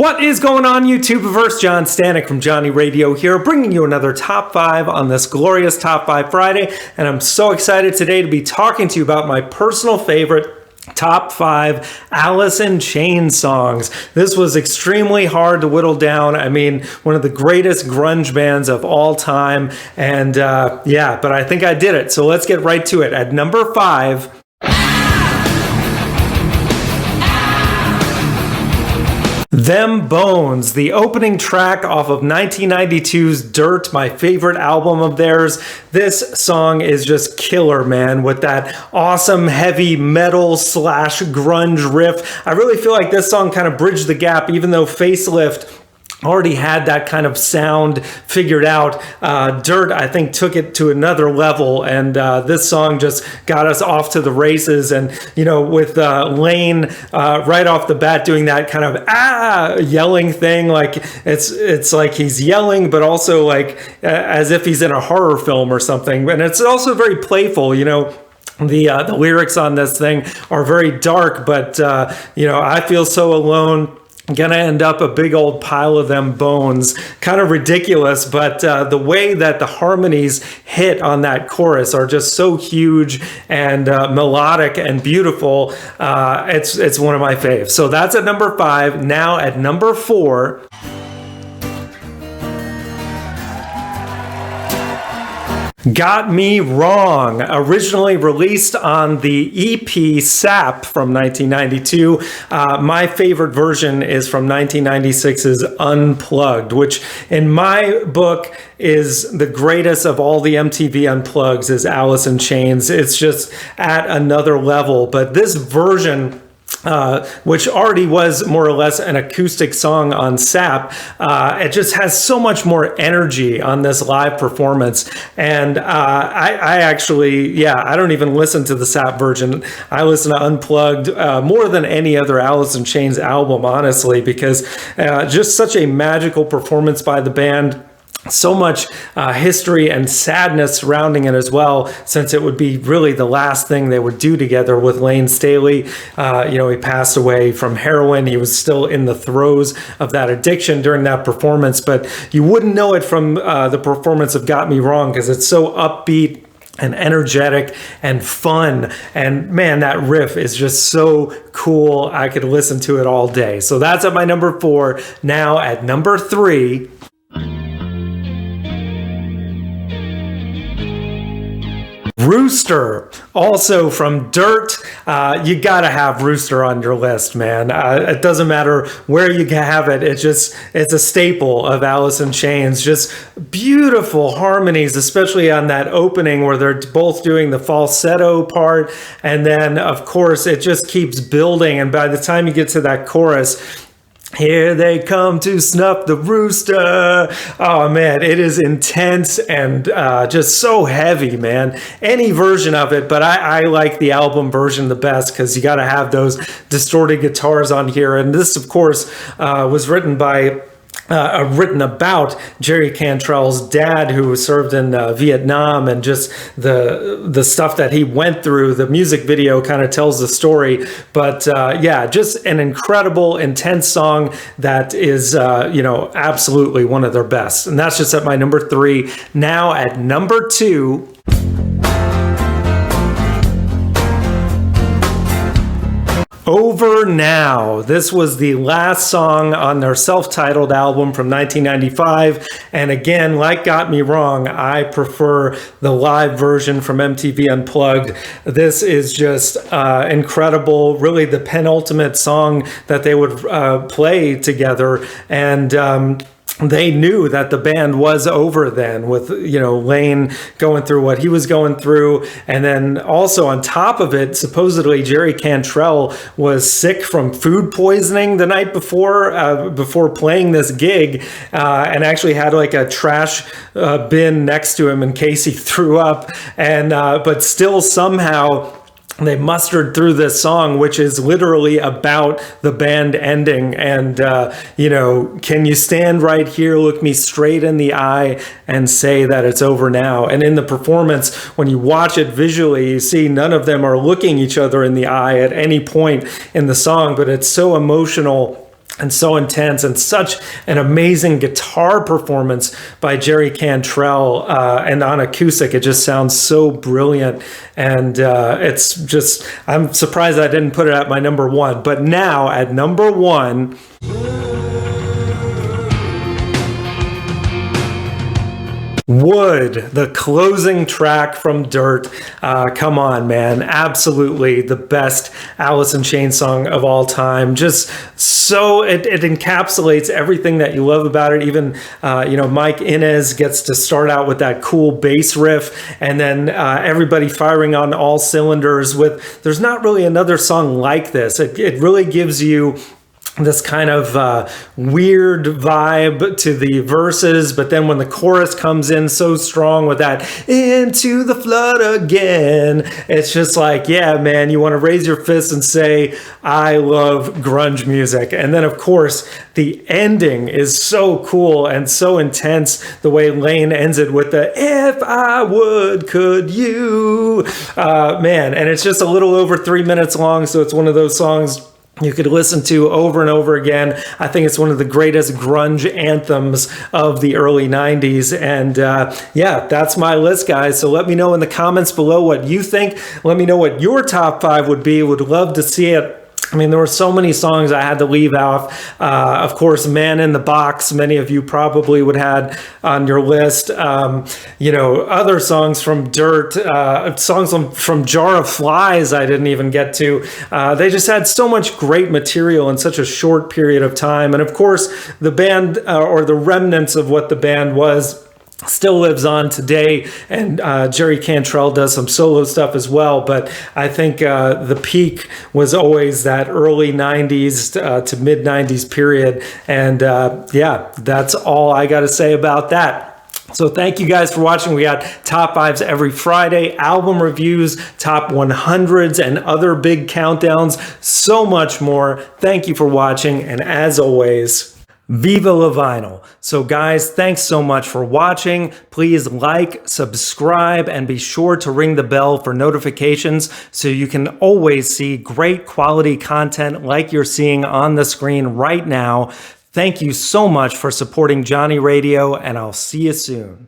What is going on, YouTubeverse? John Stanek from Johnny Radio here, bringing you another Top 5 on this glorious Top 5 Friday. And I'm so excited today to be talking to you about my personal favorite Top 5 Alice in Chains songs. This was extremely hard to whittle down. I mean, one of the greatest grunge bands of all time. And yeah, but I think I did it. So let's get right to it. At number 5... Them Bones, the opening track off of 1992's Dirt, my favorite album of theirs. This song is just killer, man, with that awesome heavy metal / grunge riff. I really feel like this song kind of bridged the gap, even though Facelift already had that kind of sound figured out. Dirt, I think, took it to another level, and this song just got us off to the races. And, you know, with Lane right off the bat doing that kind of yelling thing, like it's like he's yelling, but also like as if he's in a horror film or something. And it's also very playful, you know. The lyrics on this thing are very dark, but, you know, I feel so alone. Gonna end up a big old pile of them bones. Kind of ridiculous, but the way that the harmonies hit on that chorus are just so huge and melodic and beautiful. It's one of my faves. So that's at number 5. Now at number 4. Got Me Wrong, originally released on the EP Sap from 1992. My favorite version is from 1996's Unplugged, which in my book is the greatest of all the MTV Unplugs, is Alice in Chains. It's just at another level. But this version, which already was more or less an acoustic song on Sap, it just has so much more energy on this live performance. And I actually, yeah, I don't even listen to the Sap version. I listen to Unplugged more than any other Alice in Chains album, honestly, because just such a magical performance by the band. So much history and sadness surrounding it as well, since it would be really the last thing they would do together with Lane Staley. You know, he passed away from heroin. He was still in the throes of that addiction during that performance, but you wouldn't know it from the performance of Got Me Wrong, because it's so upbeat and energetic and fun. And man, that riff is just so cool. I could listen to it all day. So that's at my number 4. Now at number 3... Rooster, also from Dirt. You gotta have Rooster on your list, man. It doesn't matter where you have it. It's a staple of Alice in Chains. Just beautiful harmonies, especially on that opening where they're both doing the falsetto part. And then, of course, it just keeps building. And by the time you get to that chorus, here they come to snuff the rooster. Oh man, it is intense and just so heavy, man. Any version of it, but I like the album version the best, because you got to have those distorted guitars on here. And this, of course, was written about Jerry Cantrell's dad, who served in Vietnam, and just the stuff that he went through. The music video kind of tells the story, but yeah, just an incredible, intense song that is, you know, absolutely one of their best. And that's just at my number 3. Now at number 2. Over Now. This was the last song on their self-titled album from 1995. And again, like Got Me Wrong, I prefer the live version from MTV Unplugged. This is just incredible, really the penultimate song that they would play together. And they knew that the band was over then, with, you know, Lane going through what he was going through. And then also on top of it, supposedly Jerry Cantrell was sick from food poisoning the night before playing this gig, and actually had like a trash bin next to him in case he threw up. And but still somehow they mustered through this song, which is literally about the band ending. And, you know, can you stand right here, look me straight in the eye, and say that it's over now? And in the performance, when you watch it visually, you see none of them are looking each other in the eye at any point in the song, but it's so emotional and so intense, and such an amazing guitar performance by Jerry Cantrell, and on acoustic it just sounds so brilliant. And it's just, I'm surprised I didn't put it at my number one. But now at number one, Wood, the closing track from Dirt. Come on, man. Absolutely the best Alice in Chains song of all time. Just so, it encapsulates everything that you love about it. Even, Mike Inez gets to start out with that cool bass riff, and then everybody firing on all cylinders with, there's not really another song like this. It really gives you this kind of weird vibe to the verses, but then when the chorus comes in so strong with that "into the flood again," it's just like, yeah, man, you want to raise your fist and say, I love grunge music. And then of course the ending is so cool and so intense, the way Lane ends it with the "if I would, could you," man. And it's just a little over 3 minutes long, so it's one of those songs you could listen to over and over again. I think it's one of the greatest grunge anthems of the early 90s. And yeah, that's my list, guys. So let me know in the comments below what you think. Let me know what your top 5 would be. Would love to see it. I mean, there were so many songs I had to leave off. Of course, Man in the Box, many of you probably would have on your list. Other songs from Dirt, songs from Jar of Flies I didn't even get to. They just had so much great material in such a short period of time. And of course, the band, or the remnants of what the band was, still lives on today, and Jerry Cantrell does some solo stuff as well. But I think the peak was always that early 90s to mid 90s period. And yeah, that's all I got to say about that. So thank you guys for watching. We got top 5s every Friday, album reviews, top 100s, and other big countdowns, so much more. Thank you for watching, and as always, Viva La Vinyl. So guys, thanks so much for watching. Please like, subscribe, and be sure to ring the bell for notifications so you can always see great quality content like you're seeing on the screen right now. Thank you so much for supporting Johnny Radio, and I'll see you soon.